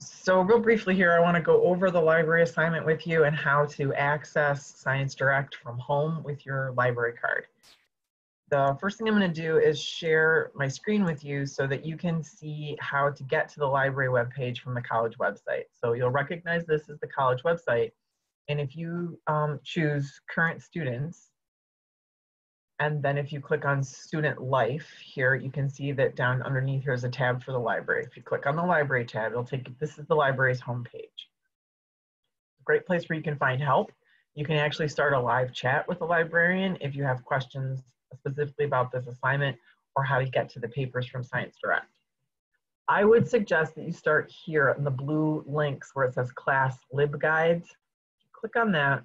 So real briefly here, I want to go over the library assignment with you and how to access Science Direct from home with your library card. The first thing I'm going to do is share my screen with you so that you can see how to get to the library webpage from the college website. So you'll recognize this as the college website. And if you choose current students, and then if you click on student life here, you can see that down underneath here is a tab for the library. If you click on the library tab, it'll take you, this is the library's homepage. A great place where you can find help. You can actually start a live chat with the librarian if you have questions specifically about this assignment or how to get to the papers from Science Direct. I would suggest that you start here in the blue links where it says class libguides. Click on that.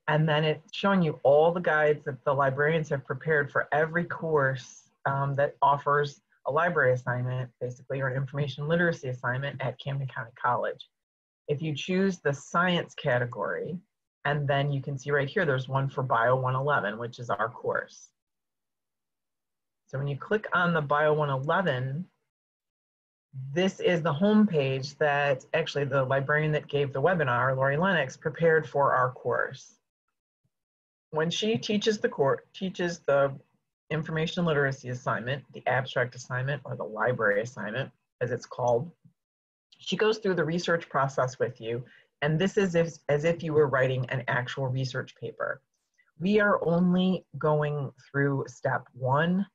And then it's showing you all the guides that the librarians have prepared for every course that offers a library assignment, basically, or an information literacy assignment at Camden County College. If you choose the science category, and then you can see right here, there's one for Bio111, which is our course. So when you click on the Bio111, this is the homepage that actually the librarian that gave the webinar, Lori Lennox, prepared for our course. When she teaches the information literacy assignment, the abstract assignment, or the library assignment, as it's called, she goes through the research process with you, and this is as if you were writing an actual research paper. We are only going through step 1,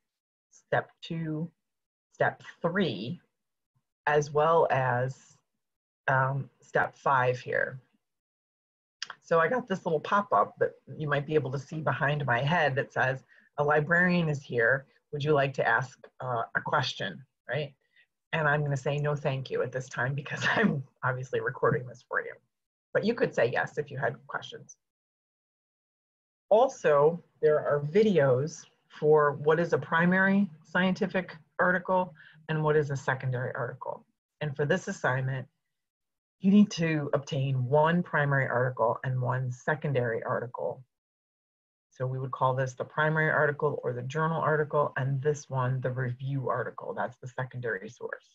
step 2, step 3, as well as step 5 here. So I got this little pop-up that you might be able to see behind my head that says, a librarian is here. Would you like to ask a question, right? And I'm going to say no thank you at this time because I'm obviously recording this for you. But you could say yes if you had questions. Also, there are videos for what is a primary scientific article and what is a secondary article. And for this assignment, you need to obtain one primary article and one secondary article. So we would call this the primary article or the journal article, and this one, the review article. That's the secondary source.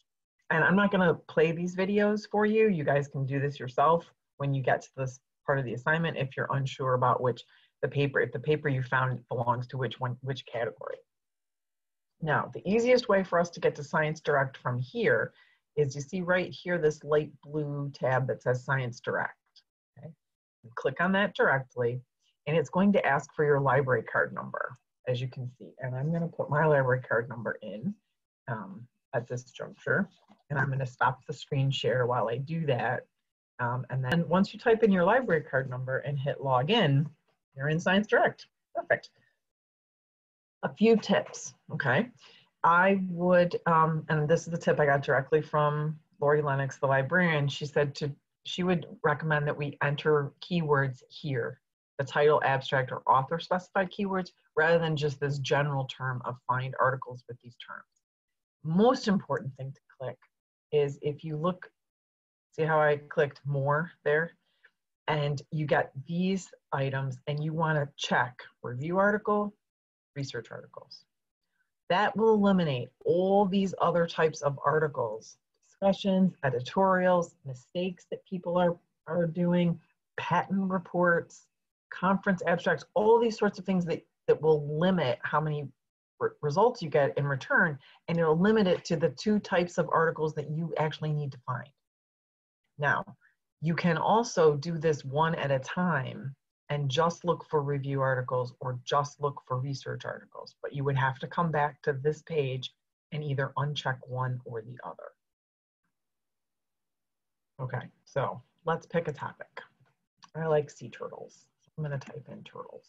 And I'm not gonna play these videos for you. You guys can do this yourself when you get to this part of the assignment if you're unsure about if the paper you found belongs to which category. Now, the easiest way for us to get to Science Direct from here is you see right here this light blue tab that says Science Direct. Okay? You click on that directly, and it's going to ask for your library card number, as you can see. And I'm going to put my library card number in at this juncture, and I'm going to stop the screen share while I do that. And then once you type in your library card number and hit login, you're in Science Direct. Perfect. A few tips, okay? I would, and this is the tip I got directly from Lori Lennox, the librarian. She said she would recommend that we enter keywords here, the title, abstract, or author specified keywords, rather than just this general term of find articles with these terms. Most important thing to click is if you look, see how I clicked more there? And you get these items and you want to check review article, research articles. That will eliminate all these other types of articles, discussions, editorials, mistakes that people are doing, patent reports, conference abstracts, all these sorts of things that will limit how many results you get in return, and it'll limit it to the 2 types of articles that you actually need to find. Now, you can also do this one at a time and just look for review articles or just look for research articles. But you would have to come back to this page and either uncheck one or the other. Okay, so let's pick a topic. I like sea turtles. So I'm going to type in turtles.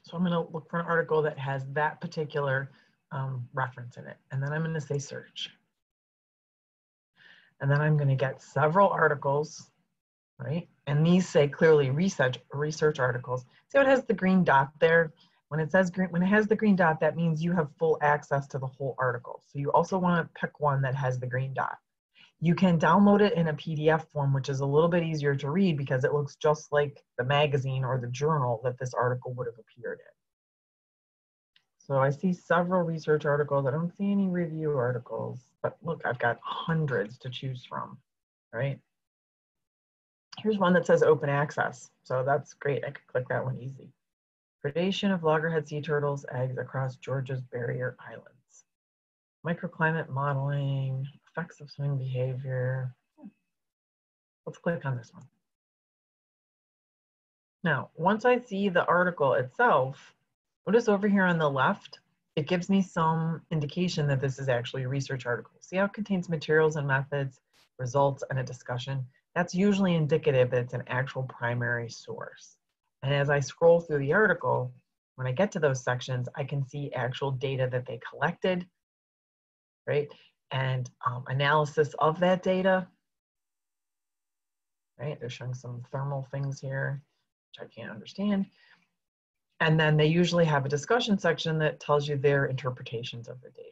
So I'm going to look for an article that has that particular reference in it. And then I'm going to say search. And then I'm going to get several articles, right? And these say clearly research articles. See how it has the green dot there? When it says green, when it has the green dot, that means you have full access to the whole article. So you also want to pick one that has the green dot. You can download it in a PDF form, which is a little bit easier to read because it looks just like the magazine or the journal that this article would have appeared in. So I see several research articles. I don't see any review articles, but look, I've got hundreds to choose from, right? Here's one that says open access. So that's great. I could click that one easy. Predation of loggerhead sea turtles' eggs across Georgia's barrier islands. Microclimate modeling, effects of swimming behavior. Let's click on this one. Now, once I see the article itself, notice over here on the left, it gives me some indication that this is actually a research article. See how it contains materials and methods, results, and a discussion? That's usually indicative that it's an actual primary source. And as I scroll through the article, when I get to those sections, I can see actual data that they collected, right? And analysis of that data, right? They're showing some thermal things here, which I can't understand. And then they usually have a discussion section that tells you their interpretations of the data.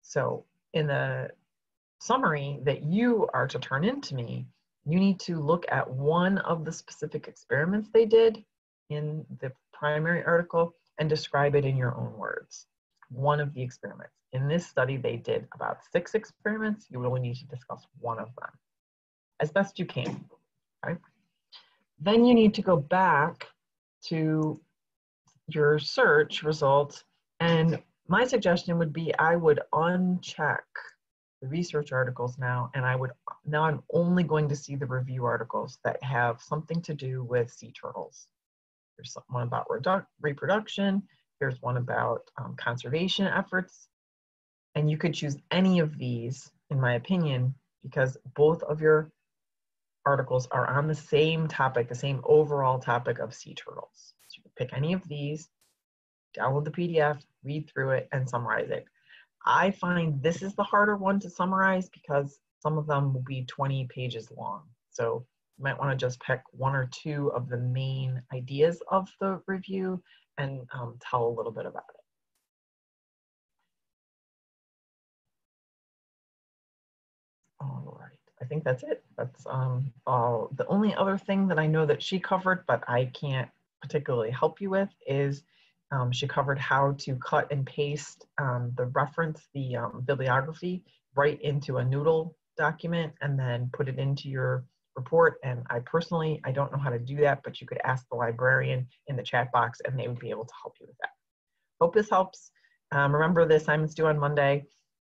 So in the summary that you are to turn into me, you need to look at one of the specific experiments they did in the primary article and describe it in your own words. One of the experiments. In this study, they did about 6 experiments. You really need to discuss one of them as best you can. Okay? Then you need to go back to your search results, and my suggestion would be I would uncheck the research articles now, and now I'm only going to see the review articles that have something to do with sea turtles. There's one about reproduction, there's one about conservation efforts, and you could choose any of these, in my opinion, because both of your articles are on the same topic, the same overall topic of sea turtles. So you can pick any of these, download the PDF, read through it, and summarize it. I find this is the harder one to summarize because some of them will be 20 pages long. So you might want to just pick 1 or 2 of the main ideas of the review and tell a little bit about it. All right, I think that's it. That's the only other thing that I know that she covered, but I can't particularly help you with is she covered how to cut and paste the reference, the bibliography, right into a Noodle document and then put it into your report. And I don't know how to do that, but you could ask the librarian in the chat box and they would be able to help you with that. Hope this helps. Remember, the assignment's due on Monday.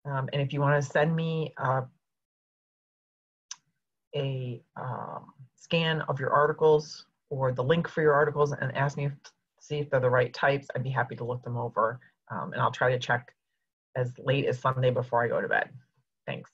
And if you want to send me a scan of your articles or the link for your articles and ask me see if they're the right types, I'd be happy to look them over. And I'll try to check as late as Sunday before I go to bed. Thanks.